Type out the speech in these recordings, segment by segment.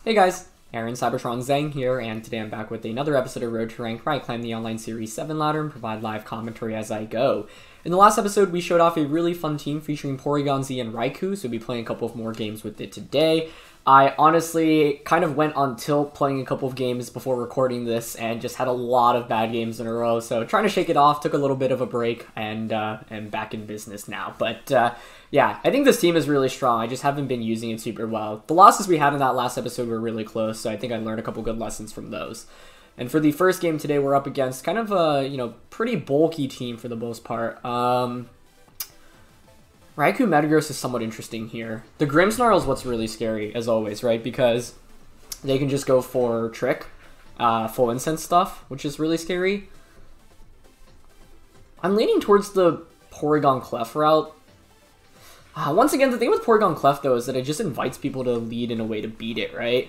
Hey guys, Aaron Cybertron Zhang here, and today I'm back with another episode of Road to Rank where I climb the online Series 7 ladder and provide live commentary as I go. In the last episode, we showed off a really fun team featuring Porygon Z and Raikou, so we'll be playing a couple of more games with it today. I honestly kind of went on tilt playing a couple of games before recording this and just had a lot of bad games in a row, so trying to shake it off, took a little bit of a break, and back in business now. But yeah, I think this team is really strong. I just haven't been using it super well. The losses we had in that last episode were really close, so I think I learned a couple good lessons from those. And for the first game today, we're up against kind of a, pretty bulky team for the most part. Raikou Metagross is somewhat interesting here. The Grimmsnarl is what's really scary, as always, right? Because they can just go for Trick, full Incense stuff, which is really scary. I'm leaning towards the Porygon Clef route. Once again, the thing with Porygon Clef, though, is that it just invites people to lead in a way to beat it, right?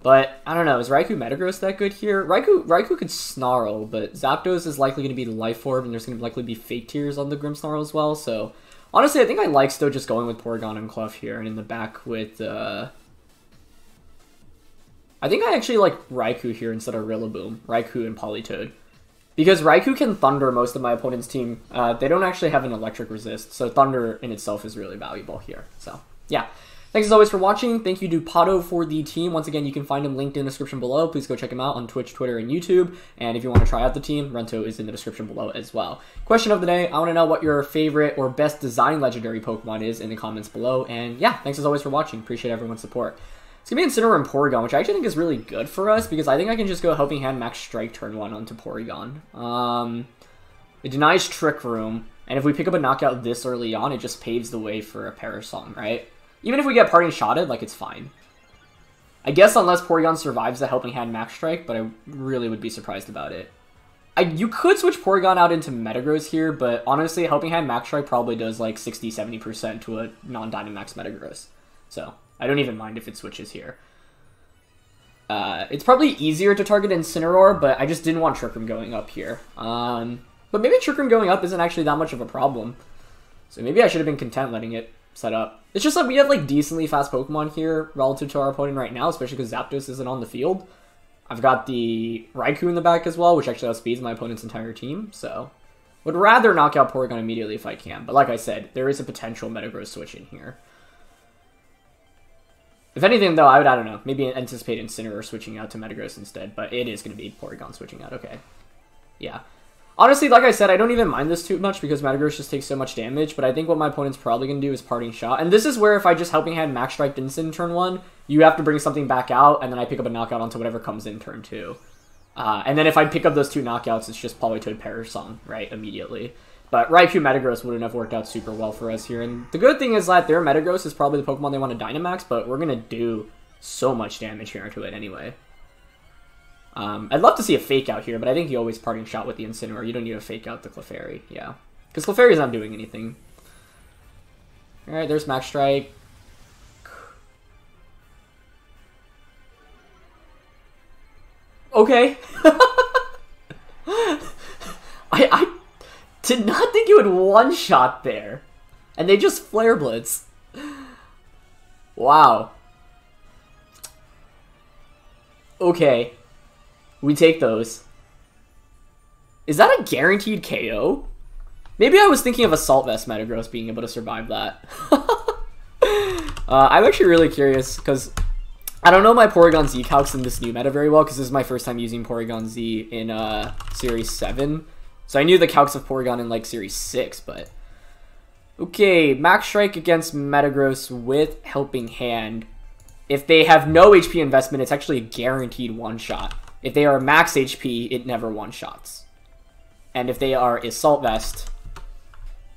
But, I don't know, is Raikou Metagross that good here? Raikou could Snarl, but Zapdos is likely going to be the Life Orb, and there's going to likely be Fake Tears on the Grimmsnarl as well, so... Honestly, I think I like still just going with Porygon and Clef here, and in the back with, I think I actually like Raikou here instead of Rillaboom. Raikou and Politoed. Because Raikou can Thunder most of my opponent's team. They don't actually have an Electric Resist, so Thunder in itself is really valuable here. So, yeah. Thanks as always for watching. Thank you to Pato for the team. Once again, you can find him linked in the description below. Please go check him out on Twitch, Twitter, and YouTube. And if you want to try out the team, Rento is in the description below as well. Question of the day, I want to know what your favorite or best design legendary Pokemon is in the comments below. And yeah, thanks as always for watching. Appreciate everyone's support. It's going to be Incineroar and Porygon, which I actually think is really good for us because I think I can just go Helping Hand Max Strike turn 1 onto Porygon. It denies Trick Room, and if we pick up a knockout this early on, it just paves the way for a Parasong, right? Even if we get Parting Shotted, like, it's fine. I guess unless Porygon survives the Helping Hand Max Strike, but I really would be surprised about it. You could switch Porygon out into Metagross here, but honestly, Helping Hand Max Strike probably does like 60-70% to a non-Dynamax Metagross. So, I don't even mind if it switches here. It's probably easier to target Incineroar, but I just didn't want Trick Room going up here. But maybe Trick Room going up isn't actually that much of a problem. So maybe I should have been content letting it set up. It's just that we have like decently fast Pokemon here relative to our opponent right now, especially because Zapdos isn't on the field. I've got the Raikou in the back as well, which actually outspeeds my opponent's entire team, so... Would rather knock out Porygon immediately if I can, but like I said, there is a potential Metagross switch in here. If anything, though, I don't know, maybe anticipate Incineroar switching out to Metagross instead, but it is going to be Porygon switching out, okay. Yeah. Honestly, like I said, I don't even mind this too much because Metagross just takes so much damage, but I think what my opponent's probably going to do is Parting Shot. And this is where if I just Helping Hand Max Strike Instant turn 1, you have to bring something back out, and then I pick up a knockout onto whatever comes in turn 2. And then if I pick up those 2 knockouts, it's just Politoed Parasong, right, immediately. But Raikou Metagross wouldn't have worked out super well for us here. And the good thing is that their Metagross is probably the Pokemon they want to Dynamax, but we're going to do so much damage here to it anyway. I'd love to see a Fake Out here, but I think you always Parting Shot with the Incineroar. You don't need to Fake Out the Clefairy, yeah. Because Clefairy's not doing anything. Alright, there's Max Strike. Okay. I did not think you would one-shot there. And they just Flare Blitz. Wow. Okay. We take those. Is that a guaranteed KO? Maybe I was thinking of Assault Vest Metagross being able to survive that. I'm actually really curious, because I don't know my Porygon Z calcs in this new meta very well, because this is my first time using Porygon Z in Series 7. So I knew the calcs of Porygon in, like, Series 6, but... Okay, Max Strike against Metagross with Helping Hand. If they have no HP investment, it's actually a guaranteed one-shot. If they are max HP, it never one-shots. And if they are Assault Vest,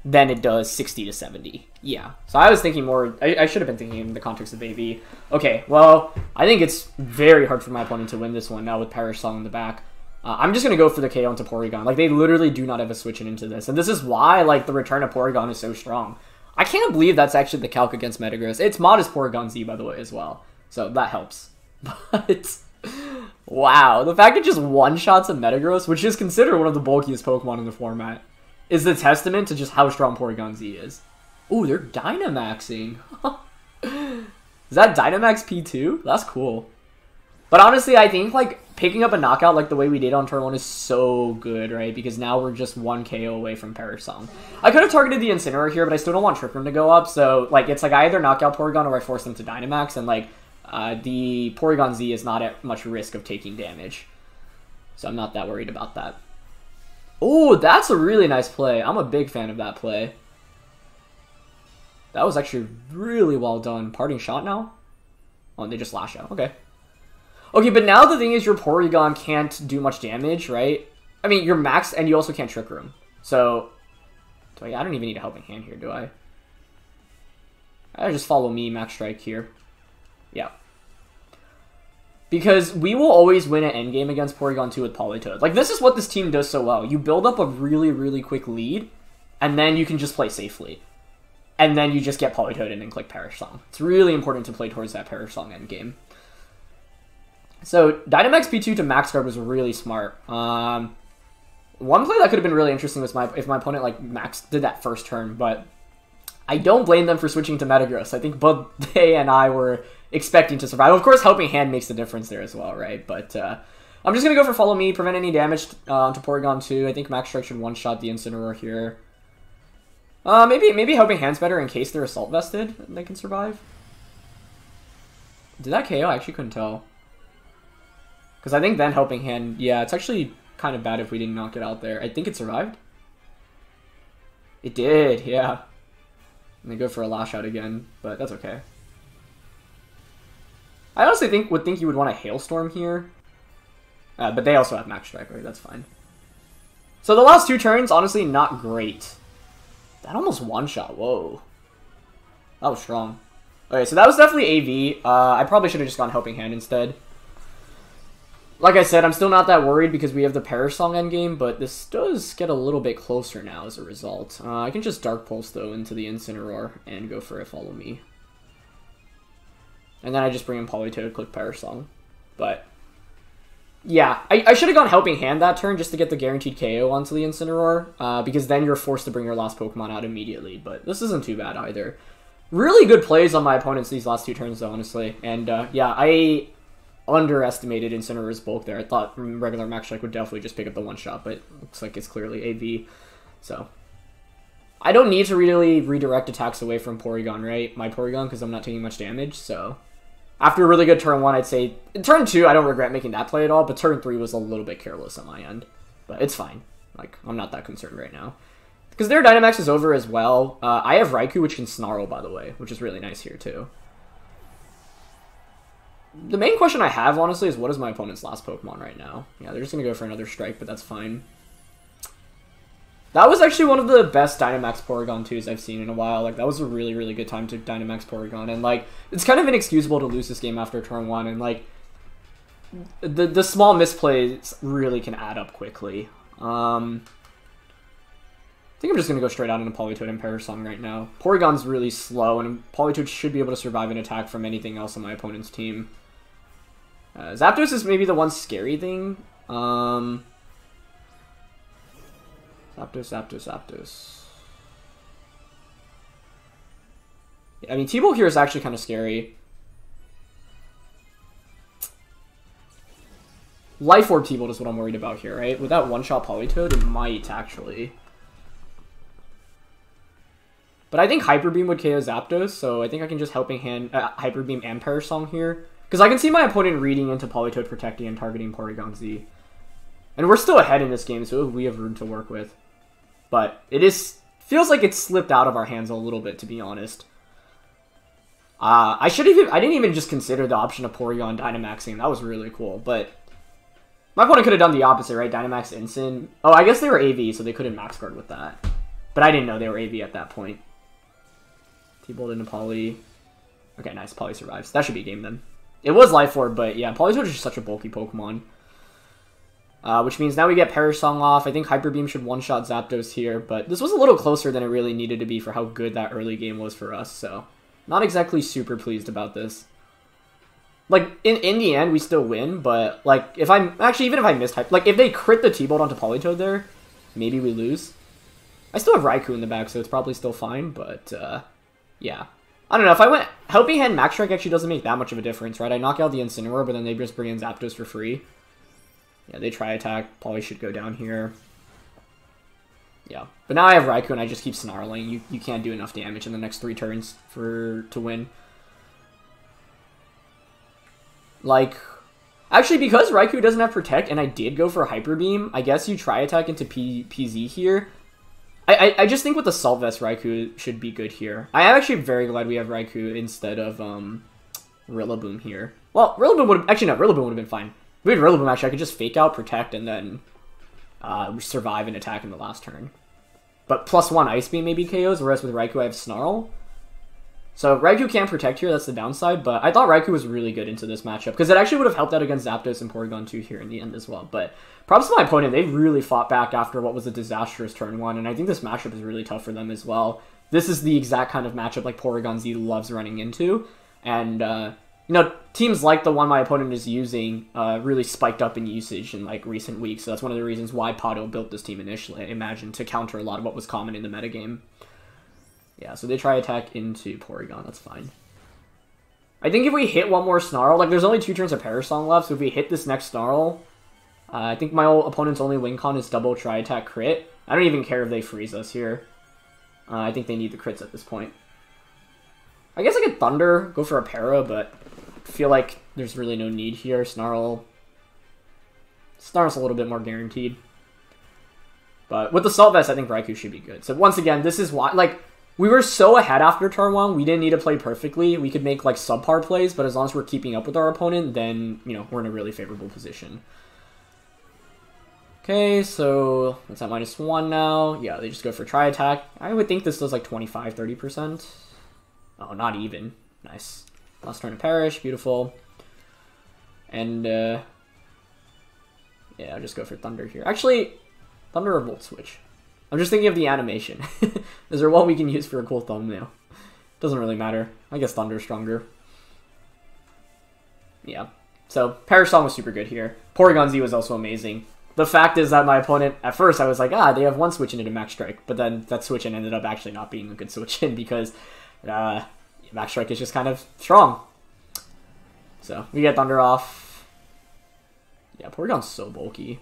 then it does 60 to 70. Yeah. So I was thinking more... I should have been thinking in the context of AV. Okay, well, I think it's very hard for my opponent to win this one now with Parasong in the back. I'm just going to go for the KO into Porygon. Like, they literally do not have a switch into this. And this is why, like, the return of Porygon is so strong. I can't believe that's actually the calc against Metagross. It's modest Porygon Z, by the way, as well. So that helps. But... Wow, the fact it just one-shots a Metagross, which is considered one of the bulkiest Pokemon in the format, is the testament to just how strong Porygon Z is. Ooh, they're Dynamaxing. Is that Dynamax P2? That's cool. But honestly, I think, like, picking up a knockout like the way we did on turn 1 is so good, right? Because now we're just 1 KO away from Perish Song. I could have targeted the Incineroar here, but I still don't want Trick Room to go up. So, like, it's like I either knock out Porygon or I force them to Dynamax. And, like, the Porygon Z is not at much risk of taking damage. So I'm not that worried about that. Oh, that's a really nice play. I'm a big fan of that play. That was actually really well done. Parting shot now? Oh, and they just lash out. Okay. Okay, but now the thing is your Porygon can't do much damage, right? I mean, you're maxed and you also can't Trick Room. So, I don't even need a Helping Hand here, do I? I just follow me, Max Strike here. Yeah. Because we will always win an endgame against Porygon 2 with Politoed. Like, this is what this team does so well. You build up a really, really quick lead, and then you can just play safely. And then you just get Politoed in and click Perish Song. It's really important to play towards that Perish Song endgame. So, Dynamax P2 to Max Guard was really smart. One play that could have been really interesting was if my opponent, like, Max did that first turn, but I don't blame them for switching to Metagross. I think both they and I were expecting to survive. Of course, Helping Hand makes the difference there as well, right? But I'm just going to go for Follow Me, prevent any damage to Porygon 2. I think Max Strike should one-shot the Incineroar here. Maybe Helping Hand's better in case they're Assault Vested and they can survive. Did that KO? I actually couldn't tell. Because I think then Helping Hand, yeah, it's actually kind of bad if we didn't knock it out there. I think it survived. It did, yeah. And they go for a Lash Out again, but that's okay. I honestly would think you would want a Hailstorm here. But they also have Max Strike, right? That's fine. So the last 2 turns, honestly, not great. That almost one-shot, whoa. That was strong. Okay, so that was definitely AV. I probably should have just gone Helping Hand instead. Like I said, I'm still not that worried because we have the Perish Song endgame, but this does get a little bit closer now as a result. I can just Dark Pulse, though, into the Incineroar and go for a Follow Me. And then I just bring in Politoed, click Perish Song. But, yeah, I should have gone Helping Hand that turn just to get the guaranteed KO onto the Incineroar, because then you're forced to bring your last Pokemon out immediately, but this isn't too bad either. Really good plays on my opponents these last 2 turns, though, honestly. And, yeah, I underestimated Incineroar's bulk there. I thought regular Max Strike would definitely just pick up the one-shot, but it looks like it's clearly AV. So, I don't need to really redirect attacks away from Porygon, right? My Porygon, because I'm not taking much damage, so after a really good turn 1, I'd say... In turn 2, I don't regret making that play at all, but turn 3 was a little bit careless on my end. But it's fine. Like, I'm not that concerned right now. Because their Dynamax is over as well. I have Raikou, which can Snarl, by the way, which is really nice here, too. The main question I have, honestly, is what is my opponent's last Pokemon right now? Yeah, they're just going to go for another Strike, but that's fine. That was actually one of the best Dynamax Porygon 2s I've seen in a while. Like, that was a really, really good time to Dynamax Porygon. And, like, it's kind of inexcusable to lose this game after turn 1. And, like, the small misplays really can add up quickly. I think I'm just going to go straight out into Politoed and Perish Song right now. Porygon's really slow, and Politoed should be able to survive an attack from anything else on my opponent's team. Zapdos is maybe the one scary thing. Zapdos. Yeah, I mean, T-Bolt here is actually kind of scary. Life Orb T-Bolt is what I'm worried about here, right? With that one-shot Politoed, it might actually. But I think Hyper Beam would KO Zapdos, so I think I can just Helping Hand Hyper Beam and Perish Song here. Because I can see my opponent reading into Politoed protecting and targeting Porygon Z. And we're still ahead in this game, so we have room to work with. But it feels like it's slipped out of our hands a little bit, to be honest. I didn't even just consider the option of Porygon Dynamaxing. That was really cool, but my opponent could have done the opposite, right? Dynamax Incin. Oh, I guess they were AV, so they couldn't Max Guard with that. But I didn't know they were AV at that point. T-Bolt into Poly. Okay, nice. Poly survives. That should be a game then. It was Life Orb, but yeah, Politoed is just such a bulky Pokemon. Which means now we get Perish Song off. I think Hyper Beam should one-shot Zapdos here, but this was a little closer than it really needed to be for how good that early game was for us, so not exactly super pleased about this. Like, in the end, we still win, but, like, if I'm... Actually, even if I missed Hyper... Like, if they crit the T-Bolt onto Politoed there, maybe we lose. I still have Raikou in the back, so it's probably still fine, but, yeah. I don't know, if I went Helping Hand Max Strike actually doesn't make that much of a difference, right? I knock out the Incineroar, but then they just bring in Zapdos for free. Yeah, they try attack. Probably should go down here. Yeah. But now I have Raikou and I just keep snarling. You can't do enough damage in the next 3 turns to win. Like, actually, because Raikou doesn't have Protect and I did go for Hyper Beam, I guess you try attack into PZ here. I just think with the Salt Vest, Raikou should be good here. I am actually very glad we have Raikou instead of Rillaboom here. Well, Rillaboom would have... Actually, no, Rillaboom would have been fine. If we had Rillaboom, actually, I could just Fake Out, Protect, and then survive and attack in the last turn. But +1 Ice Beam maybe KOs, whereas with Raikou I have Snarl. So Raikou can't Protect here, that's the downside, but I thought Raikou was really good into this matchup, because it actually would have helped out against Zapdos and Porygon 2 here in the end as well. But props to my opponent, they really fought back after what was a disastrous turn 1, and I think this matchup is really tough for them as well. This is the exact kind of matchup like Porygon Z loves running into, and you know, teams like the one my opponent is using really spiked up in usage in like recent weeks, so that's one of the reasons why Pato built this team initially, I imagine, to counter a lot of what was common in the metagame. Yeah, so they try attack into Porygon, that's fine. I think if we hit one more Snarl, like there's only 2 turns of Parasong left, so if we hit this next Snarl, I think my opponent's only win con is double try attack crit. I don't even care if they freeze us here. I think they need the crits at this point. I guess I could Thunder, go for a Para, but I feel like there's really no need here. Snarl's a little bit more guaranteed. But with the Salt Vest, I think Raikou should be good. So once again, this is why, like, we were so ahead after turn 1, we didn't need to play perfectly. We could make, like, subpar plays, but as long as we're keeping up with our opponent, then, you know, we're in a really favorable position. Okay, so that's at -1 now. Yeah, they just go for try attack. I would think this does, like, 25-30%. Oh, not even. Nice. Last turn to Perish, beautiful. And, yeah, I'll just go for Thunder here. Actually, Thunder or Volt Switch? I'm just thinking of the animation. Is there one we can use for a cool thumbnail? Doesn't really matter. I guess Thunder's stronger. Yeah. So, Parasong was super good here. Porygon Z was also amazing. The fact is that my opponent, at first I was like, they have one switch in into Max Strike. But then that switch in ended up actually not being a good switch in because Max Strike is just kind of strong. So, we get Thunder off. Yeah, Porygon's so bulky.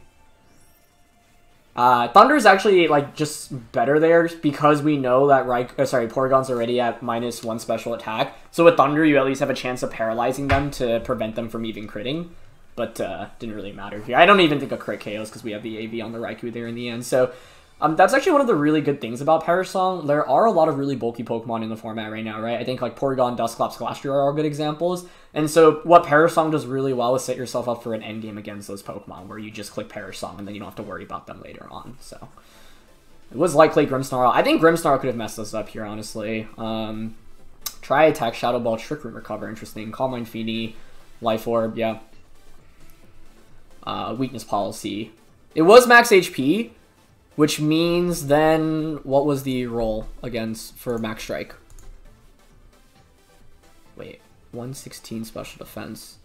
Thunder's actually, like, just better there because we know that Porygon's already at -1 special attack. So with Thunder, you at least have a chance of paralyzing them to prevent them from even critting. But, didn't really matter here. I don't even think a crit KOs because we have the AV on the Raikou there in the end. So, that's actually one of the really good things about Parasong. There are a lot of really bulky Pokemon in the format right now, right? I think, like, Porygon, Dusclops, Glastrier are all good examples. And so what Parasong does really well is set yourself up for an endgame against those Pokemon where you just click Parasong and then you don't have to worry about them later on. So it was likely Grimmsnarl. I think Grimmsnarl could have messed us up here, honestly. Try attack, Shadow Ball, Trick Room, Recover, interesting. Calm Mind, Feeny, Life Orb, yeah. Weakness Policy. It was max HP, which means then what was the roll against for Max Strike? Wait. 116 special defense.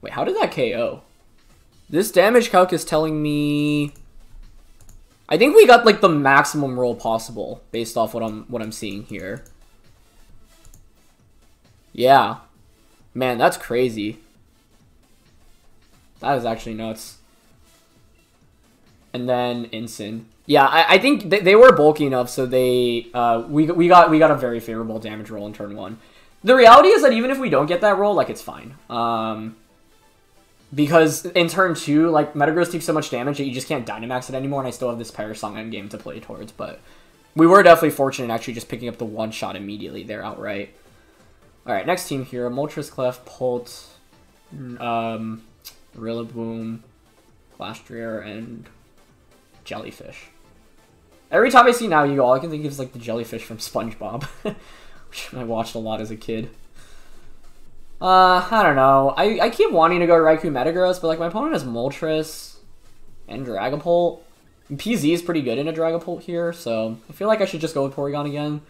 Wait, how did that KO? This damage calc is telling me... I think we got, like, the maximum roll possible based off what I'm seeing here. Yeah. Man, that's crazy. That is actually nuts. And then Incin. Yeah, I think they were bulky enough, so they we got a very favorable damage roll in turn 1. The reality is that even if we don't get that roll, like, it's fine. Because in turn 2, like, Metagross takes so much damage that you just can't Dynamax it anymore, and I still have this Parasong endgame to play towards, but we were definitely fortunate actually just picking up the one-shot immediately there outright. Alright, next team here. Moltres, Clef, Polt, Rillaboom, Glastrier, and Jellyfish. Every time I see Now You Go, all I can think of is, like, the jellyfish from SpongeBob, which I watched a lot as a kid. I don't know. I keep wanting to go Raikou Metagross, but, like, my opponent has Moltres and Dragapult. PZ is pretty good in a Dragapult here, so I feel like I should just go with Porygon again.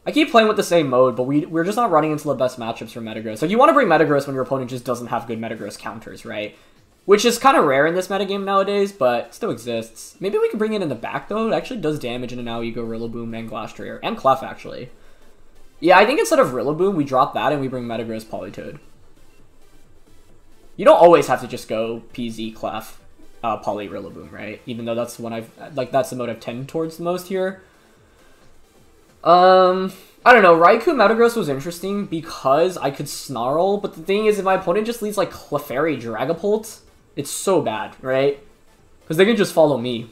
I keep playing with the same mode, but we're just not running into the best matchups for Metagross. Like, you want to bring Metagross when your opponent just doesn't have good Metagross counters, right? which is kind of rare in this metagame nowadays, but still exists. Maybe we can bring it in the back, though. It actually does damage in an now you go Rillaboom and Glastrier, and Clef, actually. Yeah, I think instead of Rillaboom, we drop that and we bring Metagross Politoed. You don't always have to just go PZ, Clef, Poly, Rillaboom, right? Even though that's the one that's the mode I've tended towards the most here. I don't know, Raikou Metagross was interesting because I could Snarl, but the thing is, if my opponent just leads like Clefairy Dragapult, it's so bad, right? Because they can just follow me.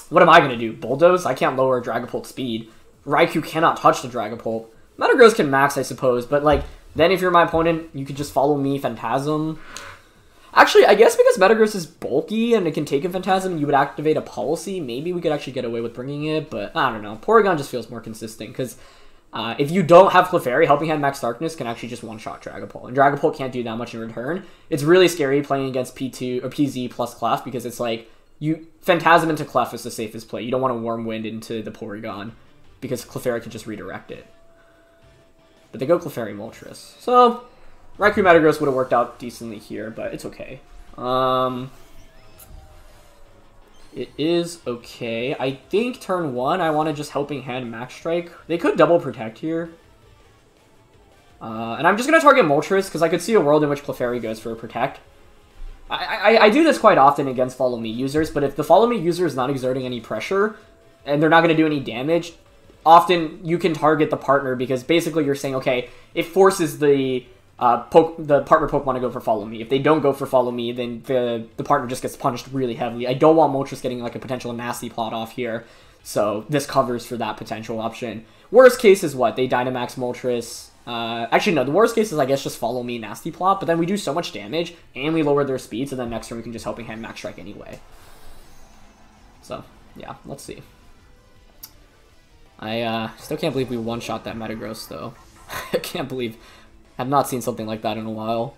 What am I going to do? Bulldoze? I can't lower Dragapult speed. Raikou cannot touch the Dragapult. Metagross can max, I suppose, but like, then if you're my opponent, you could just follow me, Phantasm. Actually, I guess because Metagross is bulky and it can take a Phantasm, you would activate a Policy. Maybe we could actually get away with bringing it, but I don't know. Porygon just feels more consistent because if you don't have Clefairy, Helping Hand Max Darkness can actually just one-shot Dragapult, and Dragapult can't do that much in return. It's really scary playing against P2 or PZ plus Clef because it's like you Phantasm into Clef is the safest play. You don't want to Warm Wind into the Porygon because Clefairy can just redirect it. But they go Clefairy Moltres. So Raikou Metagross would have worked out decently here, but it's okay. It is okay. I think turn 1, I want to just Helping Hand Max Strike. They could double protect here. And I'm just going to target Moltres because I could see a world in which Clefairy goes for a protect. I do this quite often against Follow Me users, but if the Follow Me user is not exerting any pressure and they're not going to do any damage, often you can target the partner because basically you're saying, okay, it forces the partner Pokemon to go for Follow Me. If they don't go for Follow Me, then the partner just gets punished really heavily. I don't want Moltres getting like a potential nasty plot off here, so this covers for that potential option. Worst case is what? They Dynamax Moltres. Actually, no, the worst case is, I guess, just Follow Me Nasty Plot, but then we do so much damage, and we lower their speed, so then next turn we can just Helping Hand Max Strike anyway. So, yeah, let's see. I still can't believe we one-shot that Metagross, though. I can't believe... I've not seen something like that in a while.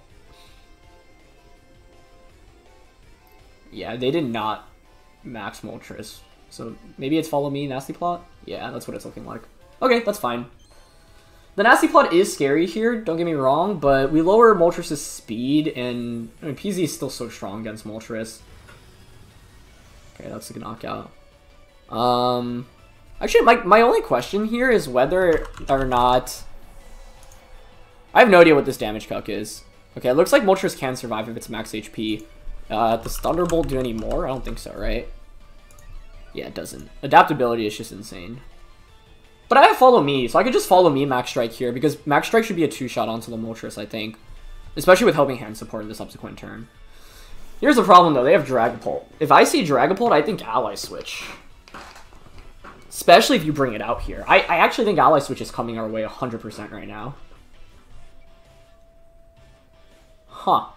Yeah, they did not max Moltres. So maybe it's Follow Me, Nasty Plot? Yeah, that's what it's looking like. Okay, that's fine. The Nasty Plot is scary here, don't get me wrong, but we lower Moltres' speed, and I mean, PZ is still so strong against Moltres. Okay, that's a knockout. Actually, my only question here is whether or not... I have no idea what this damage calc is. Okay, it looks like Moltres can survive if it's max HP. Does Thunderbolt do any more? I don't think so, right? Yeah, it doesn't. Adaptability is just insane. But I have Follow Me, so I could just Follow Me Max Strike here, because Max Strike should be a 2-shot onto the Moltres, I think. Especially with Helping Hand support in the subsequent turn. Here's the problem, though. They have Dragapult. If I see Dragapult, I think Ally Switch. Especially if you bring it out here. I actually think Ally Switch is coming our way 100% right now. Huh.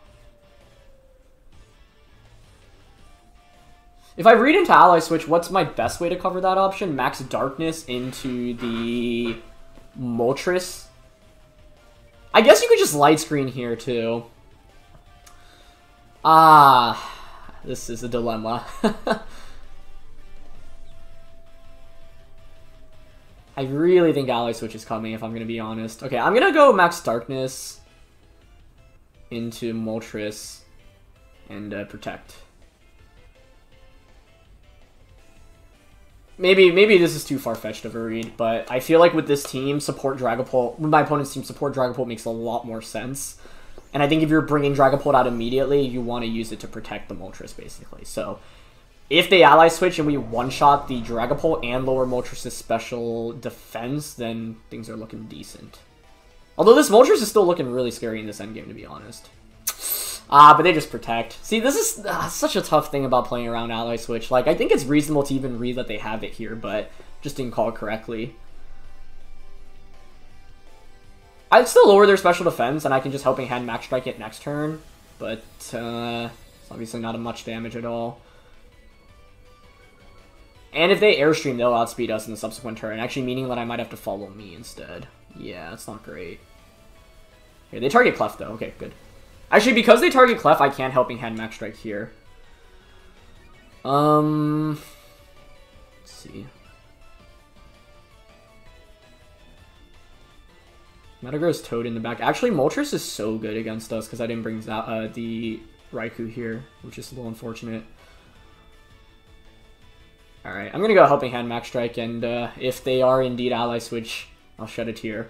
If I read into Ally Switch, what's my best way to cover that option? Max Darkness into the Moltres. I guess you could just Light Screen here, too. This is a dilemma. I really think Ally Switch is coming, if I'm going to be honest. Okay, I'm going to go Max Darkness into Moltres and Protect. Maybe this is too far-fetched of a read, but I feel like with this team, support Dragapult, with my opponent's team, support Dragapult makes a lot more sense. And I think if you're bringing Dragapult out immediately, you want to use it to protect the Moltres, basically. So, if they Ally Switch and we one-shot the Dragapult and lower Moltres' special defense, then things are looking decent. Although this Moltres is still looking really scary in this endgame, to be honest. But they just protect. See, this is such a tough thing about playing around Ally Switch. Like, I think it's reasonable to even read that they have it here, but just didn't call it correctly. I'd still lower their special defense, and I can just Helping Hand Max Strike it next turn. But, it's obviously not much damage at all. And if they Airstream, they'll outspeed us in the subsequent turn, actually meaning that I might have to Follow Me instead. Yeah, that's not great. Okay, they target Clef, though. Okay, good. Actually, because they target Clef, I can't Helping Hand Max Strike here. Let's see. Metagross Toad in the back. Actually, Moltres is so good against us because I didn't bring the Raikou here, which is a little unfortunate. Alright, I'm gonna go Helping Hand Max Strike, and if they are indeed Ally Switch, I'll shed a tear.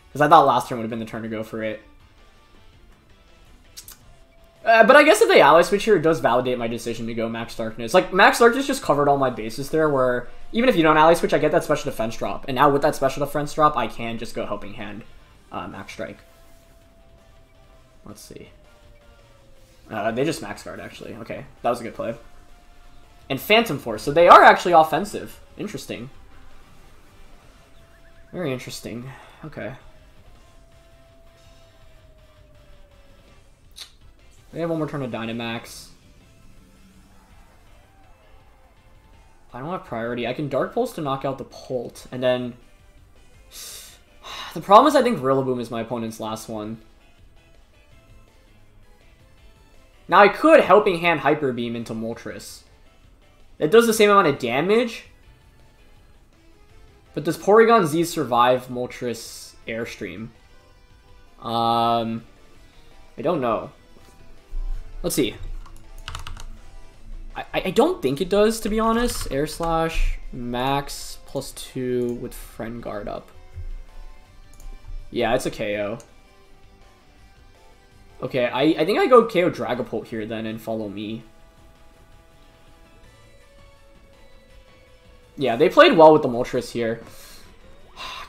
Because I thought last turn would have been the turn to go for it. But I guess if they Ally Switch here, it does validate my decision to go Max Darkness. Like, Max Darkness just covered all my bases there, where even if you don't Ally Switch, I get that Special Defense drop. And now with that Special Defense drop, I can just go Helping Hand Max Strike. Let's see. They just Max Guard, actually. Okay, that was a good play. And Phantom Force, so they are actually offensive. Interesting. Very interesting. Okay. They have one more turn of Dynamax. I don't have priority. I can Dark Pulse to knock out the Polt, and then... The problem is I think Rillaboom is my opponent's last one. Now I could Helping Hand Hyper Beam into Moltres. It does the same amount of damage. But does Porygon Z survive Moltres Airstream? I don't know. Let's see. I don't think it does, to be honest. Air Slash, Max, +2 with Friend Guard up. Yeah, it's a KO. Okay, I think I go KO Dragapult here then and follow me. Yeah, they played well with the Moltres here.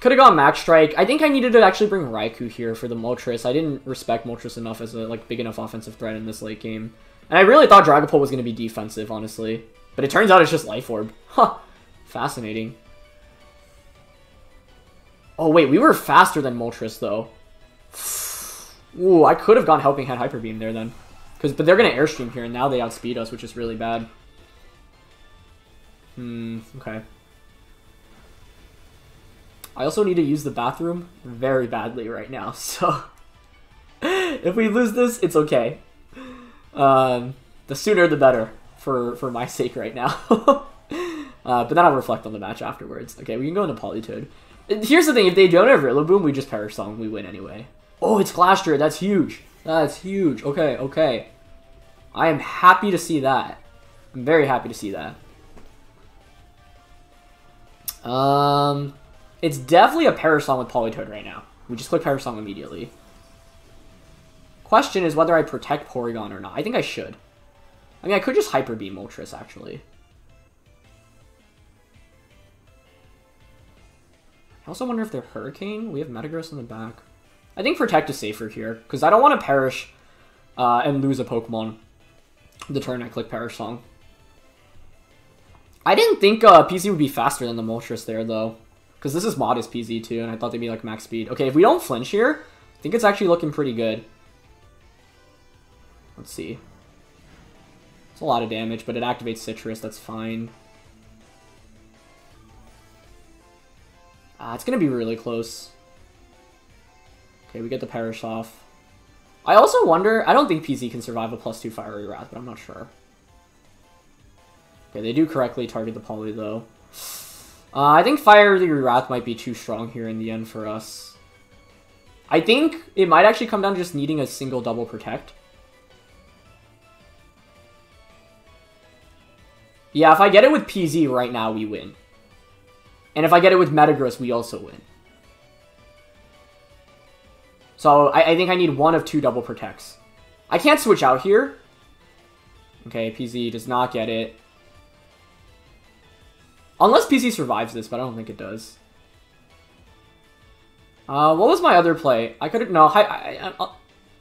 Could have gone Max Strike. I think I needed to actually bring Raikou here for the Moltres. I didn't respect Moltres enough as a big enough offensive threat in this late game. And I really thought Dragapult was going to be defensive, honestly. But it turns out it's just Life Orb. Huh. Fascinating. Oh, wait. We were faster than Moltres, though. Ooh, I could have gone Helping Hand Hyper Beam there, then. But they're going to Airstream here, and now they outspeed us, which is really bad. Okay. I also need to use the bathroom very badly right now, so... if we lose this, it's okay. The sooner the better, for my sake right now. But then I'll reflect on the match afterwards. Okay, we can go into Politoed. Here's the thing, if they don't have Rillaboom, we just Perish Song, we win anyway. Oh, it's Glastrier, that's huge. That's huge. Okay, okay. I am happy to see that. I'm very happy to see that. It's definitely a Perish Song with Politoed right now. We just click Perish Song immediately. Question is whether I protect Porygon or not. I think I should. I mean, I could just Hyper Beam Moltres, actually. I also wonder if they're Hurricane. We have Metagross in the back. I think Protect is safer here, because I don't want to Perish and lose a Pokemon the turn I click Perish Song. I didn't think PZ would be faster than the Moltres there, though. Because this is modest PZ, too, and I thought they'd be, like, max speed. Okay, if we don't flinch here, I think it's actually looking pretty good. Let's see. It's a lot of damage, but it activates Citrus. That's fine. It's going to be really close. Okay, we get the Perish off. I also wonder... I don't think PZ can survive a +2 Fiery Wrath, but I'm not sure. Okay, they do correctly target the Poly, though. I think Fiery Wrath might be too strong here in the end for us. I think it might actually come down to just needing a single double Protect. Yeah, if I get it with PZ right now, we win. And if I get it with Metagross, we also win. So I think I need one of two double Protects. I can't switch out here. Okay, PZ does not get it. Unless PZ survives this, but I don't think it does. What was my other play? I couldn't... No,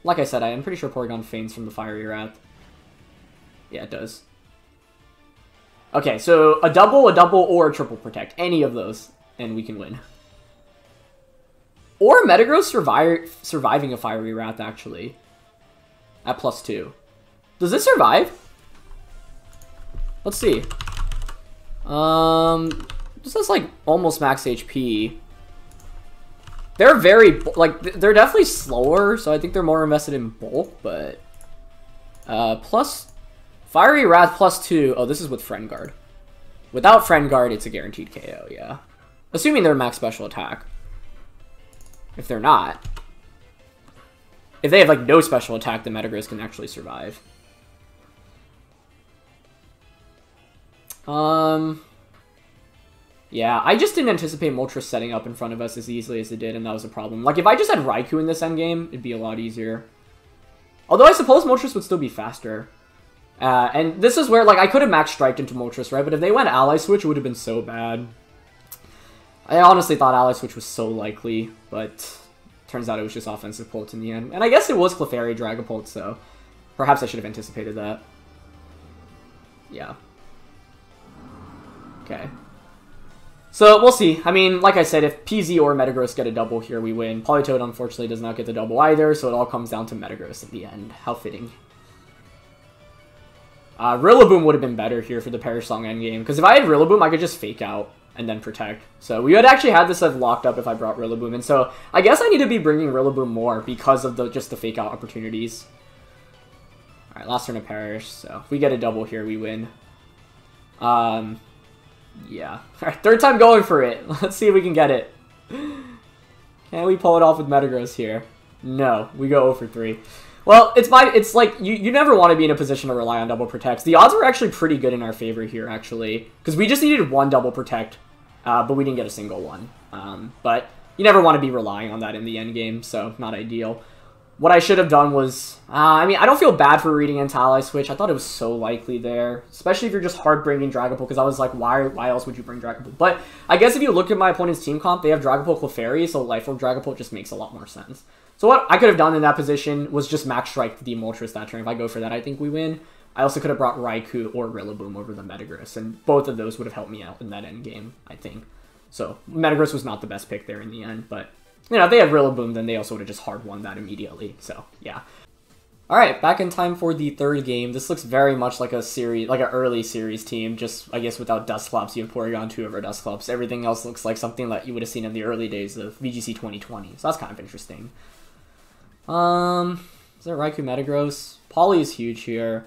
like I said, I'm pretty sure Porygon feigns from the Fiery Wrath. Yeah, it does. Okay, so a double, or a triple Protect. Any of those, and we can win. Or Metagross surviving a Fiery Wrath, actually. At +2. Does this survive? Let's see. This is like almost max HP. They're very, like, they're definitely slower, so I think they're more invested in bulk, but... plus... Fiery Wrath +2. Oh, this is with Friend Guard. Without Friend Guard, it's a guaranteed KO, yeah. Assuming they're max special attack. If they're not... if they have, like, no special attack, the Metagross can actually survive. Yeah, I just didn't anticipate Moltres setting up in front of us as easily as it did, and that was a problem. Like, if I just had Raikou in this endgame, it'd be a lot easier. Although I suppose Moltres would still be faster. And this is where, like, I could have max striked into Moltres, right? But if they went Ally Switch, it would have been so bad. I honestly thought Ally Switch was so likely, but turns out it was just offensive Pult in the end. And I guess it was Clefairy Dragapult, so perhaps I should have anticipated that. Yeah. Okay. So, we'll see. I mean, like I said, if PZ or Metagross get a double here, we win. Politoed, unfortunately, does not get the double either, so it all comes down to Metagross at the end. How fitting. Rillaboom would have been better here for the Perish Song endgame, because if I had Rillaboom, I could just Fake Out and then Protect. So, we would actually have this locked up if I brought Rillaboom, and so I guess I need to be bringing Rillaboom more because of just the Fake Out opportunities. Alright, last turn of Perish, so if we get a double here, we win. Yeah. Alright, third time going for it. Let's see if we can get it. Can we pull it off with Metagross here? No. We go 0 for 3. Well, it's like, you never want to be in a position to rely on double protects. The odds were actually pretty good in our favor here, actually. Because we just needed one double protect, but we didn't get a single one. But you never want to be relying on that in the end game, so not ideal. What I should have done was, I mean, I don't feel bad for reading into Ally Switch. I thought it was so likely there, especially if you're just hard bringing Dragapult, because I was like, why else would you bring Dragapult? But I guess if you look at my opponent's team comp, they have Dragapult Clefairy, so Life Orb Dragapult just makes a lot more sense. So what I could have done in that position was just Max Strike the Moltres that turn. If I go for that, I think we win. I also could have brought Raikou or Rillaboom over the Metagross, and both of those would have helped me out in that end game, I think. So Metagross was not the best pick there in the end, but you know, if they had Rillaboom, then they also would have just hard won that immediately. So, yeah. Alright, back in time for the third game. This looks very much like a series, like an early series team, just, I guess, without Dusclops. You have Porygon 2 over Dusclops. Everything else looks like something that you would have seen in the early days of VGC 2020. So that's kind of interesting. Is that Raikou Metagross? Poly is huge here.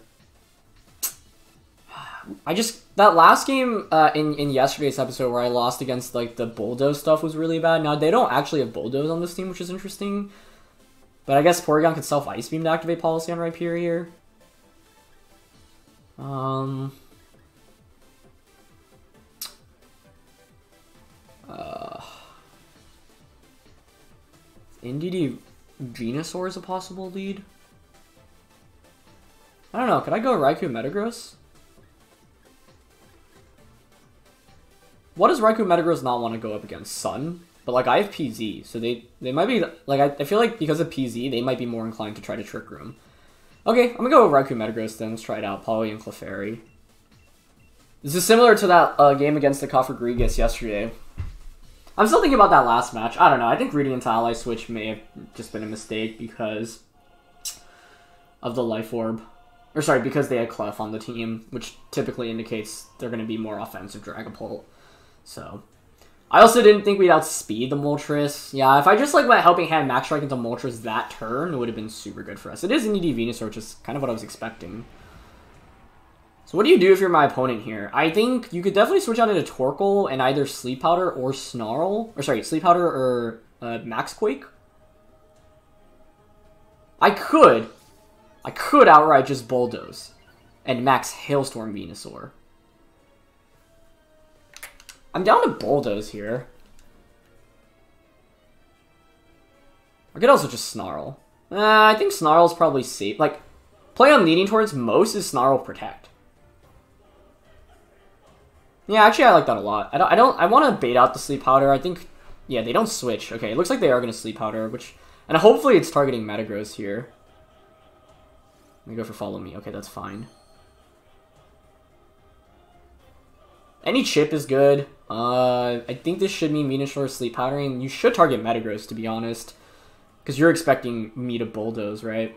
That last game in yesterday's episode where I lost against, like, the Bulldoze stuff was really bad. Now, they don't actually have Bulldoze on this team, which is interesting. But I guess Porygon could self-Ice Beam to activate Policy on Rhyperior here. NDD Venusaur is a possible lead. I don't know, could I go Raikou Metagross? What does Raikou Metagross not want to go up against? Sun? But, like, I have PZ, so they might be, like, I feel like because of PZ, they might be more inclined to try to Trick Room. Okay, I'm gonna go with Raikou Metagross then. Let's try it out. Poly and Clefairy. This is similar to that game against the Cofagrigus yesterday. I'm still thinking about that last match. I don't know. I think reading into Ally Switch may have just been a mistake because of the Life Orb. Or, sorry, because they had Clef on the team, which typically indicates they're going to be more offensive Dragapult. So, I also didn't think we'd outspeed the Moltres. Yeah, if I just like went Helping Hand Max Strike into Moltres that turn, it would have been super good for us. It is an ED Venusaur, which is kind of what I was expecting. So what do you do if you're my opponent here? I think you could definitely switch out into Torkoal and either Sleep Powder or Snarl. Or sorry, Sleep Powder or Max Quake. I could outright just Bulldoze and Max Hailstorm Venusaur. I'm down to Bulldoze here. I could also just Snarl. I think Snarl's probably safe. Like, play I'm leaning towards most is Snarl Protect. Yeah, actually I like that a lot. I want to bait out the Sleep Powder. I think, yeah, they don't switch. Okay, it looks like they are going to Sleep Powder, which, and hopefully it's targeting Metagross here. Let me go for Follow Me. Okay, that's fine. Any chip is good. I think this should mean Venusaur Sleep Powdering. You should target Metagross, to be honest. Because you're expecting me to Bulldoze, right?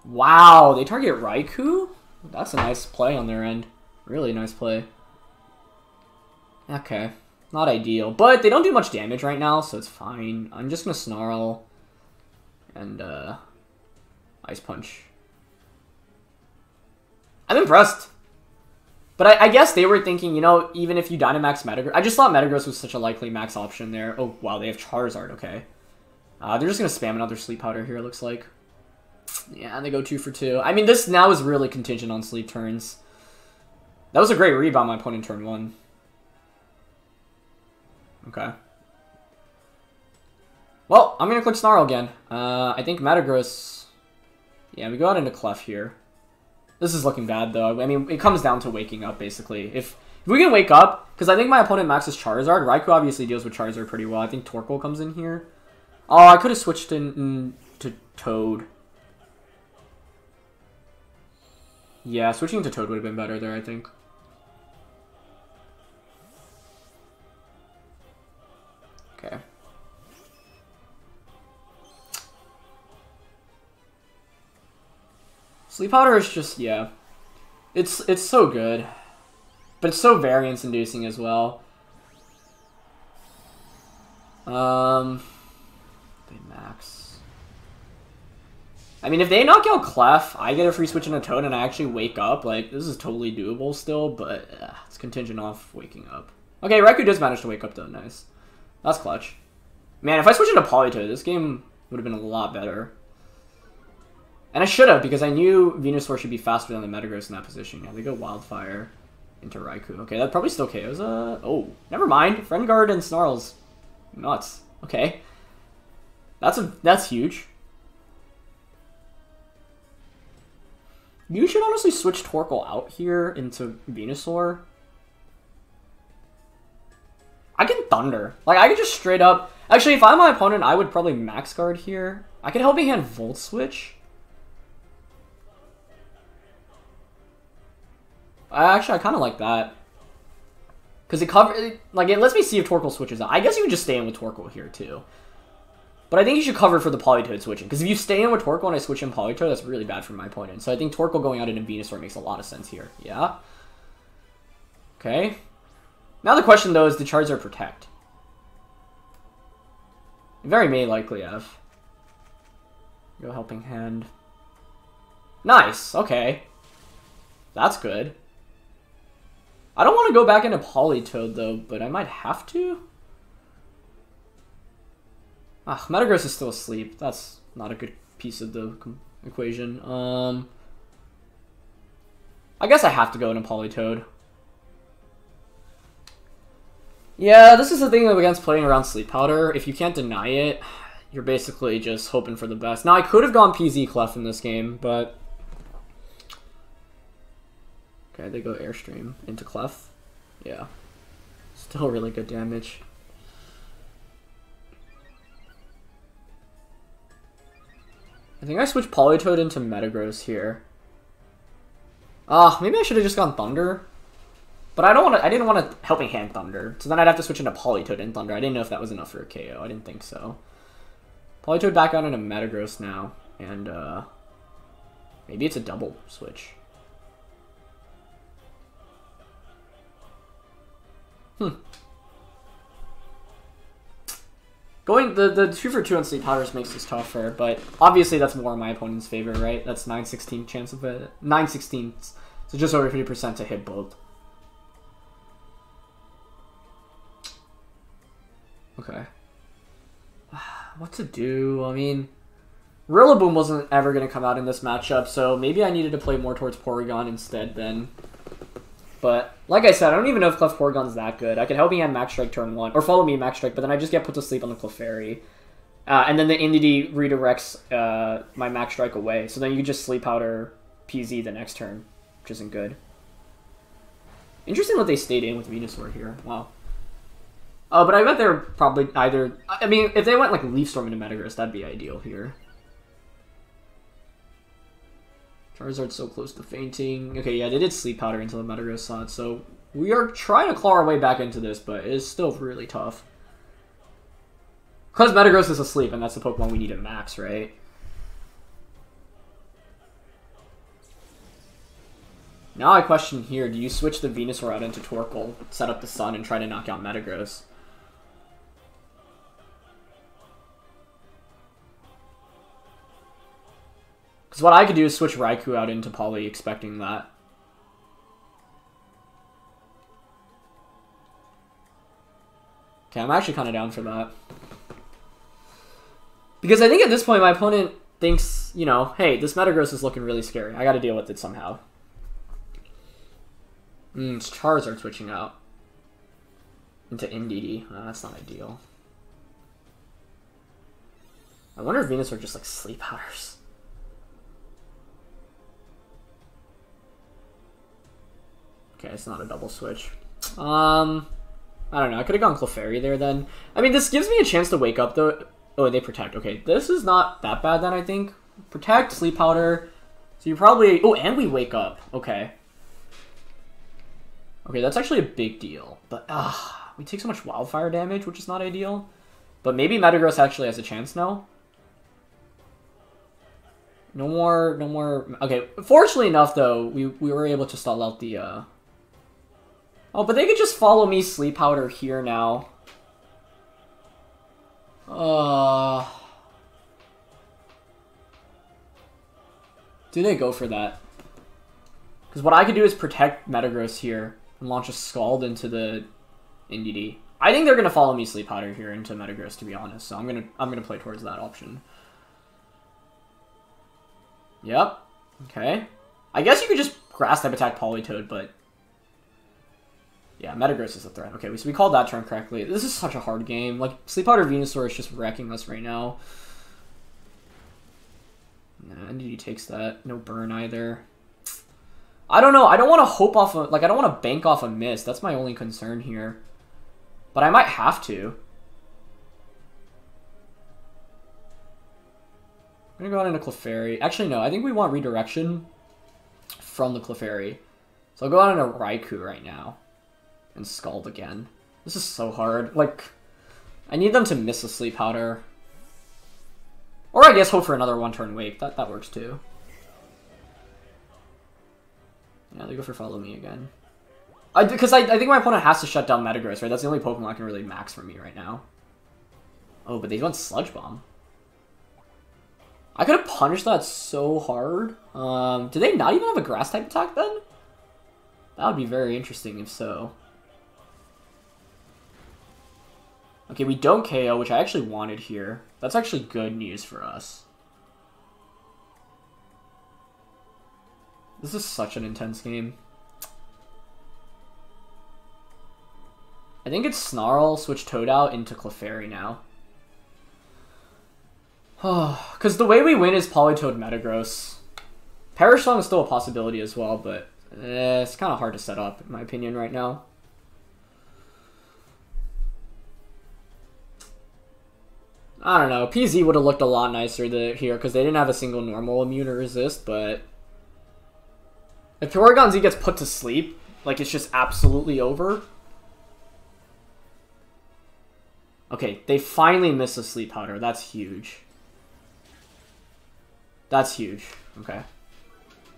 Wow, they target Raikou? That's a nice play on their end. Really nice play. Okay, not ideal. But they don't do much damage right now, so it's fine. I'm just going to Snarl and Ice Punch. I'm impressed. But I guess they were thinking, you know, even if you Dynamax Metagross... I just thought Metagross was such a likely max option there. Oh, wow, they have Charizard, okay. They're just going to spam another Sleep Powder here, it looks like. Yeah, and they go 2 for 2. I mean, this now is really contingent on sleep turns. That was a great read by my opponent turn 1. Okay. Well, I'm going to click Snarl again. I think Metagross... Yeah, we go out into Clef here. This is looking bad, though. I mean, it comes down to waking up, basically. If we can wake up, because I think my opponent maxes Charizard. Raikou obviously deals with Charizard pretty well. I think Torkoal comes in here. Oh, I could have switched to Toad. Yeah, switching to Toad would have been better there, I think. Okay. Sleep Powder is just, yeah. It's so good. But it's so variance-inducing as well. They max. I mean, if they knock out Clef, I get a free switch into Toad and I actually wake up. Like, this is totally doable still, but it's contingent off waking up. Okay, Raikou does manage to wake up though, nice. That's clutch. Man, if I switch into Politoed, this game would have been a lot better. And I should have, because I knew Venusaur should be faster than the Metagross in that position. Yeah, they go Wildfire into Raikou. Okay, that probably still KOs. Oh, never mind. Friend Guard and Snarls. Nuts. Okay. That's huge. You should honestly switch Torkoal out here into Venusaur. I can Thunder. Like, I could just straight up... Actually, if I'm my opponent, I would probably Max Guard here. I could Helping Hand Volt Switch. Actually, I kind of like that. Because it lets me see if Torkoal switches out. I guess you would just stay in with Torkoal here, too. But I think you should cover for the Politoed switching. Because if you stay in with Torkoal and I switch in Politoed, that's really bad for my opponent. So I think Torkoal going out into Venusaur makes a lot of sense here. Yeah. Okay. Now the question, though, is did Charizard protect? It very may likely have. Go Helping Hand. Nice. Okay. That's good. I don't want to go back into Politoed, though, but I might have to. Ah, Metagross is still asleep. That's not a good piece of the equation. I guess I have to go into Politoed. Yeah, this is the thing against playing around Sleep Powder. If you can't deny it, you're basically just hoping for the best. Now, I could have gone PZ Clef in this game, but... Okay, they go Airstream into Clef. Yeah. Still really good damage. I think I switched Politoed into Metagross here. Maybe I should have just gone Thunder. But I didn't want to Helping Hand Thunder. So then I'd have to switch into Politoed and Thunder. I didn't know if that was enough for a KO. I didn't think so. Politoed back out into Metagross now. And maybe it's a double switch. Going the 2 for 2 on Sleep Powders makes this tougher, but obviously that's more in my opponent's favor, right? That's 9/16 chance of it. 9/16, so just over 50% to hit both. Okay. What to do? I mean, Rillaboom wasn't ever going to come out in this matchup, so maybe I needed to play more towards Porygon instead then. But, like I said, I don't even know if Clef Porygon's that good. I could Helping Hand Max Strike turn 1, or Follow Me Max Strike, but then I just get put to sleep on the Clefairy. And then the Indeedee redirects my Max Strike away, so then you can just Sleep Powder PZ the next turn, which isn't good. Interesting that they stayed in with Venusaur here. Wow. Oh, but I bet they're probably either... I mean, if they went like Leaf Storm into Metagross, that'd be ideal here. Charizard's so close to fainting. Okay, yeah, they did Sleep Powder until the Metagross saw it, so we are trying to claw our way back into this, but it is still really tough. Because Metagross is asleep, and that's the Pokemon we need to max, right? Now I question here, do you switch the Venusaur out into Torkoal, set up the Sun, and try to knock out Metagross? Because what I could do is switch Raikou out into Poly, expecting that. Okay, I'm actually kind of down for that. Because I think at this point my opponent thinks, you know, hey, this Metagross is looking really scary. I gotta deal with it somehow. It's Charizard switching out into NDD. That's not ideal. I wonder if Venusaur just like sleep powders. Okay, it's not a double switch. I don't know. I could have gone Clefairy there then. I mean, this gives me a chance to wake up though. Oh, they protect. Okay, this is not that bad then, I think. Protect, sleep powder. So you probably... Oh, and we wake up. Okay. Okay, that's actually a big deal. But, we take so much wildfire damage, which is not ideal. But maybe Metagross actually has a chance now. No more... Okay, fortunately enough, though, we were able to stall out the... Oh, but they could just follow me Sleep Powder here now. Do they go for that? Because what I could do is protect Metagross here and launch a Scald into the NDD. I think they're gonna follow me Sleep Powder here into Metagross, to be honest. So I'm gonna play towards that option. Yep. Okay. I guess you could just Grass type attack Politoed, but yeah, Metagross is a threat. Okay, so we called that turn correctly. This is such a hard game. Like, Sleep Powder Venusaur is just wrecking us right now. Nah, NDD takes that. No burn either. I don't know. I don't want to hope off of... Like, I don't want to bank off a miss. That's my only concern here. But I might have to. I'm going to go out into Clefairy. Actually, no. I think we want redirection from the Clefairy. So I'll go out into Raikou right now. And Scald again. This is so hard. Like, I need them to miss a Sleep Powder. Or I guess hope for another one-turn Wake. That works too. Yeah, they go for Follow Me again. Because I think my opponent has to shut down Metagross, right? That's the only Pokemon that can really max for me right now. Oh, but they went Sludge Bomb. I could have punished that so hard. Do they not even have a Grass-type attack then? That would be very interesting if so. Okay, we don't KO, which I actually wanted here. That's actually good news for us. This is such an intense game. I think it's Snarl, switch Toad out into Clefairy now. Because the way we win is Politoed Metagross. Perish Song is still a possibility as well, but it's kind of hard to set up, in my opinion, right now. I don't know. PZ would have looked a lot nicer here because they didn't have a single normal immune or resist, but if Porygon Z gets put to sleep, like it's just absolutely over. Okay, they finally miss a Sleep Powder. That's huge. That's huge. Okay.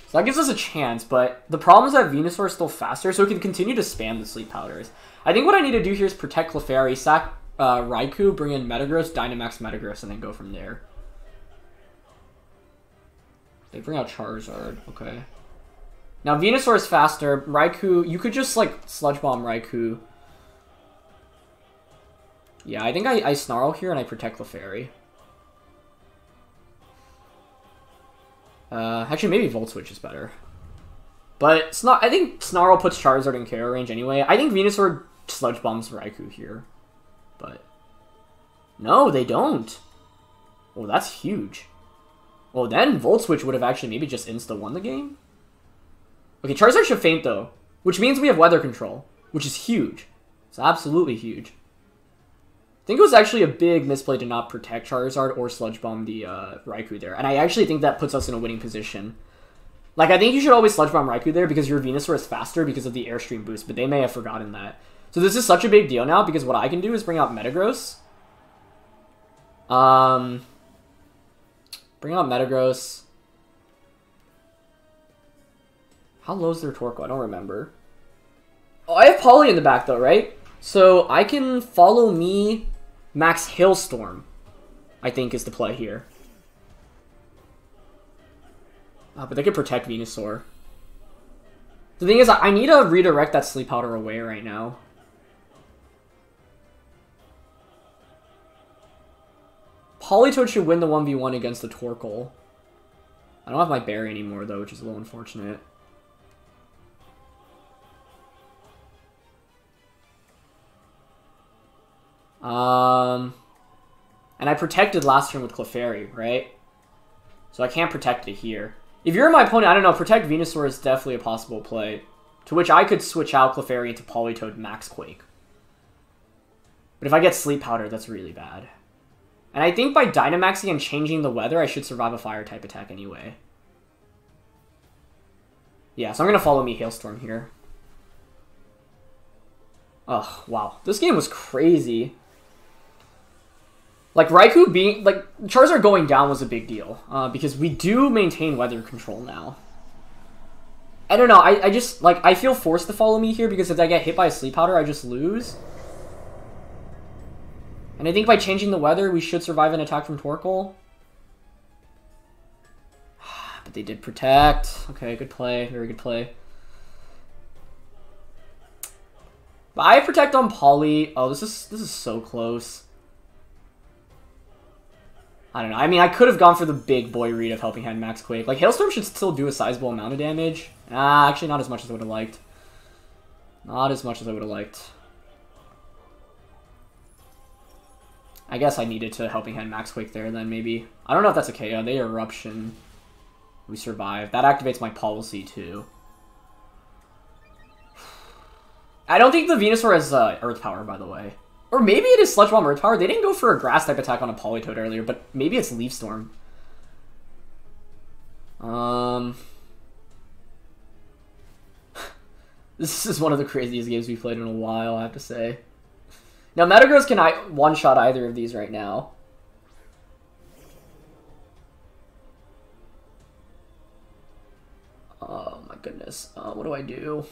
So that gives us a chance, but the problem is that Venusaur is still faster, so we can continue to spam the Sleep Powders. I think what I need to do here is protect Clefairy, sack Raikou, bring in Metagross, Dynamax Metagross, and then go from there. They bring out Charizard. Okay. Now Venusaur is faster. Raikou, you could just like Sludge Bomb Raikou. Yeah, I think I Snarl here and I protect Clefairy. Actually, maybe Volt Switch is better. But I think Snarl puts Charizard in KO range anyway. I think Venusaur Sludge Bombs Raikou here. But no, they don't. Oh, that's huge. Well, then Volt Switch would have actually maybe just insta-won the game. Okay, Charizard should faint though, which means we have Weather Control, which is huge. It's absolutely huge. I think it was actually a big misplay to not protect Charizard or Sludge Bomb the Raikou there, and I actually think that puts us in a winning position. Like, I think you should always Sludge Bomb Raikou there because your Venusaur is faster because of the Airstream boost, but they may have forgotten that. So this is such a big deal now because what I can do is bring out Metagross. Bring out Metagross. How low is their Torkoal? I don't remember. Oh, I have Poly in the back though, right? So I can Follow Me Max Hailstorm, I think is the play here. But they could protect Venusaur. The thing is, I need to redirect that Sleep Powder away right now. Politoed should win the 1v1 against the Torkoal. I don't have my berry anymore, though, which is a little unfortunate. And I protected last turn with Clefairy, right? So I can't protect it here. If you're my opponent, I don't know, Protect Venusaur is definitely a possible play. To which I could switch out Clefairy into Politoed Max Quake. But if I get Sleep Powder, that's really bad. And I think by Dynamaxing and changing the weather, I should survive a Fire-type attack anyway. Yeah, so I'm going to follow me Hailstorm here. Oh, wow. This game was crazy. Like, Raikou being... Like, Charizard going down was a big deal. Because we do maintain weather control now. I don't know, I just... Like, I feel forced to follow me here because if I get hit by a Sleep Powder, I just lose. And I think by changing the weather, we should survive an attack from Torkoal. But they did protect. Okay, good play. Very good play. But I protect on Poly. Oh, this is so close. I don't know. I mean, I could have gone for the big boy read of Helping Hand Max Quake. Like, Hailstorm should still do a sizable amount of damage. Actually, not as much as I would have liked. Not as much as I would have liked. I guess I needed to Helping Hand Max Quake there then, maybe. I don't know if that's a KO. They Eruption. We survive. That activates my Policy, too. I don't think the Venusaur has Earth Power, by the way. Or maybe it is Sludge Bomb Earth Power. They didn't go for a Grass-type attack on a Politoed earlier, but maybe it's Leaf Storm. This is one of the craziest games we've played in a while, I have to say. Now, Metagross can one-shot either of these right now. Oh my goodness. What do I do?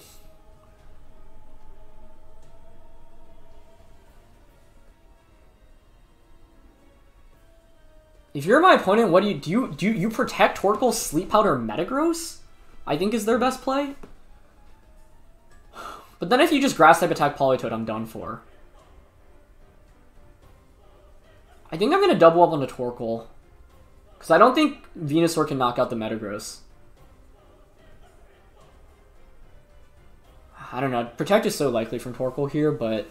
If you're my opponent, what do you protect Torkoal, Sleep Powder, Metagross? I think is their best play. But then if you just Grass-type attack Politoed, I'm done for. I think I'm going to double up on the Torkoal. Because I don't think Venusaur can knock out the Metagross. I don't know. Protect is so likely from Torkoal here, but...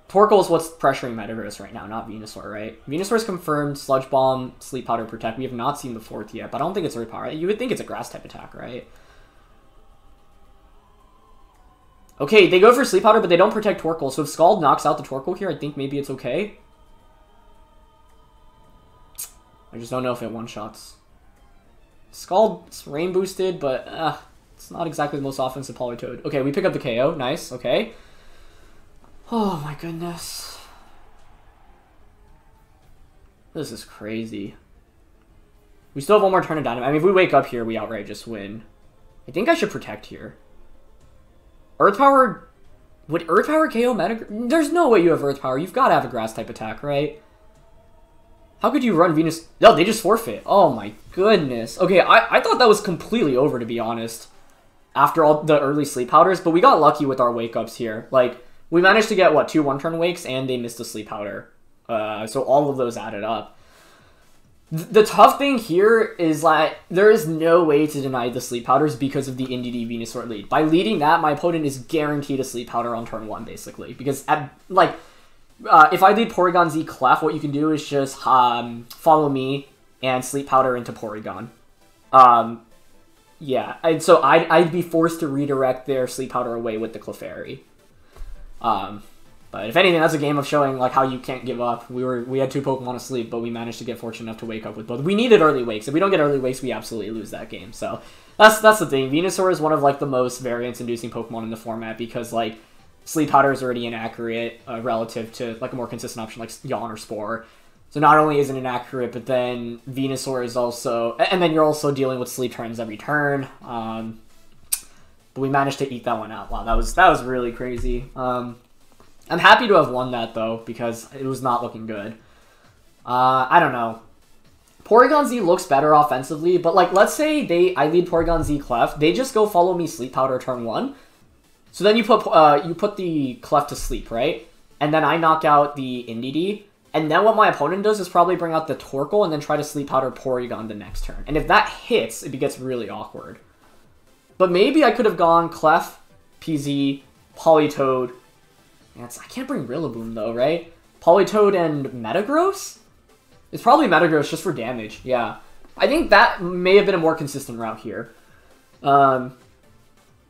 Torkoal is what's pressuring Metagross right now, not Venusaur, right? Venusaur's confirmed Sludge Bomb, Sleep Powder, Protect. We have not seen the fourth yet, but I don't think it's Earth Power. You would think it's a Grass-type attack, right? Okay, they go for Sleep Powder, but they don't protect Torkoal. So if Scald knocks out the Torkoal here, I think maybe it's okay. I just don't know if it one-shots. Scald's Rain boosted, but it's not exactly the most offensive Politoed. Okay, we pick up the KO. Nice, okay. Oh my goodness. This is crazy. We still have one more turn of Dynamite. I mean, if we wake up here, we outright just win. I think I should protect here. Earth Power... Would Earth Power KO Metagross? There's no way you have Earth Power. You've got to have a Grass-type attack, right? How could you run Venus... No, they just forfeit. Oh my goodness. Okay, I thought that was completely over, to be honest. After all the early Sleep Powders, but we got lucky with our wake-ups here. Like, we managed to get, what, 2 one-turn wakes, and they missed a Sleep Powder. So all of those added up. The tough thing here is that there is no way to deny the Sleep Powders because of the NDD Venusaur lead. By leading that, my opponent is guaranteed a Sleep Powder on turn 1, basically. Because, if I lead Porygon Z Clef, what you can do is just follow me and Sleep Powder into Porygon. Yeah, and so I'd be forced to redirect their Sleep Powder away with the Clefairy. But if anything, that's a game of showing like how you can't give up. We had 2 Pokemon asleep, but we managed to get fortunate enough to wake up with both. We needed early wakes. If we don't get early wakes, we absolutely lose that game. So that's the thing. Venusaur is one of like the most variance-inducing Pokemon in the format because like Sleep Powder is already inaccurate relative to like a more consistent option like Yawn or Spore. So not only is it inaccurate, but then Venusaur is also, and then you're also dealing with sleep turns every turn. But we managed to eke that one out. Wow, that was really crazy. I'm happy to have won that, though, because it was not looking good. I don't know. Porygon Z looks better offensively, but, like, let's say I lead Porygon Z Clef. They just go follow me Sleep Powder turn 1. So then you put the Clef to sleep, right? And then I knock out the NDD. And then what my opponent does is probably bring out the Torkoal and then try to Sleep Powder Porygon the next turn. And if that hits, it gets really awkward. But maybe I could have gone Clef, PZ, Politoed. I can't bring Rillaboom though, right? Politoed and Metagross? It's probably Metagross just for damage, yeah. I think that may have been a more consistent route here.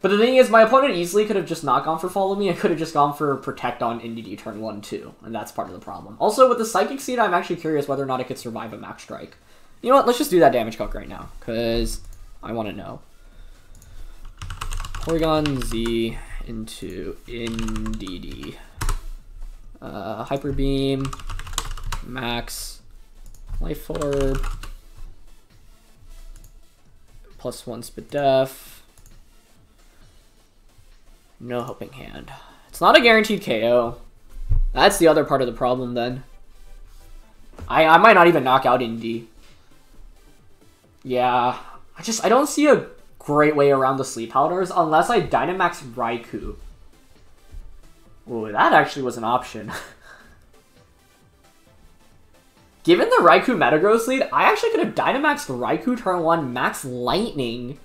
But the thing is, my opponent easily could have just not gone for Follow Me. I could have just gone for Protect on Indeedee turn 1, 2. And that's part of the problem. Also, with the Psychic Seed, I'm actually curious whether or not it could survive a Max Strike. You know what? Let's just do that damage calc right now. Because I want to know. Porygon Z into Indeedee. Hyper Beam. Max. Life Orb. +1 Spit Def. No Helping Hand. It's not a guaranteed KO. That's the other part of the problem then. I might not even knock out Indy. Yeah. I don't see a great way around the Sleep Powders unless I Dynamax Raikou. Ooh, that actually was an option. Given the Raikou Metagross lead, I actually could have Dynamaxed Raikou turn 1, Max Lightning.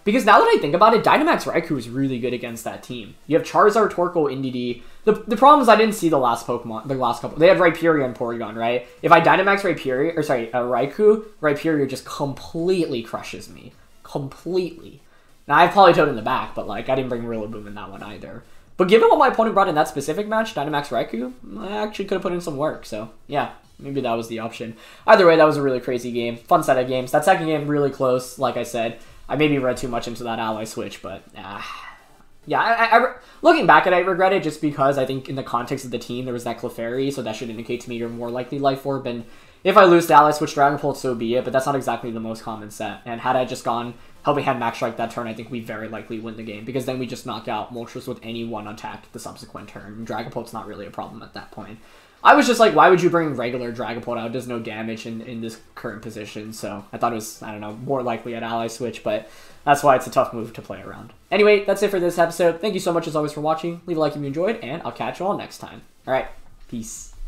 Because now that I think about it, Dynamax Raikou is really good against that team. You have Charizard, Torkoal, Indeedee. The problem is I didn't see the last Pokemon, the last couple. They had Rhyperior and Porygon, right? If I Dynamax Rhyperior, or sorry, Raikou, Rhyperior just completely crushes me. Completely. Now I have Politoed in the back, but like I didn't bring Rillaboom in that one either. But given what my opponent brought in that specific match, Dynamax Raikou, I actually could have put in some work. So yeah, maybe that was the option. Either way, that was a really crazy game. Fun set of games. That second game really close, like I said. I maybe read too much into that ally switch, but yeah, looking back at it, I regret it just because I think in the context of the team, there was that Clefairy, so that should indicate to me you're more likely Life Orb, and if I lose to ally switch Dragon Pulse, so be it, but that's not exactly the most common set, and had I just gone Helping Hand Max Strike that turn, I think we very likely win the game, because then we just knock out Moltres with any one attack the subsequent turn, and Dragon Pulse's not really a problem at that point. I was just like, why would you bring regular Dragapult out? It does no damage in this current position, so I thought it was, I don't know, more likely at ally switch, but that's why it's a tough move to play around. Anyway, that's it for this episode. Thank you so much as always for watching. Leave a like if you enjoyed, and I'll catch you all next time. Alright, peace.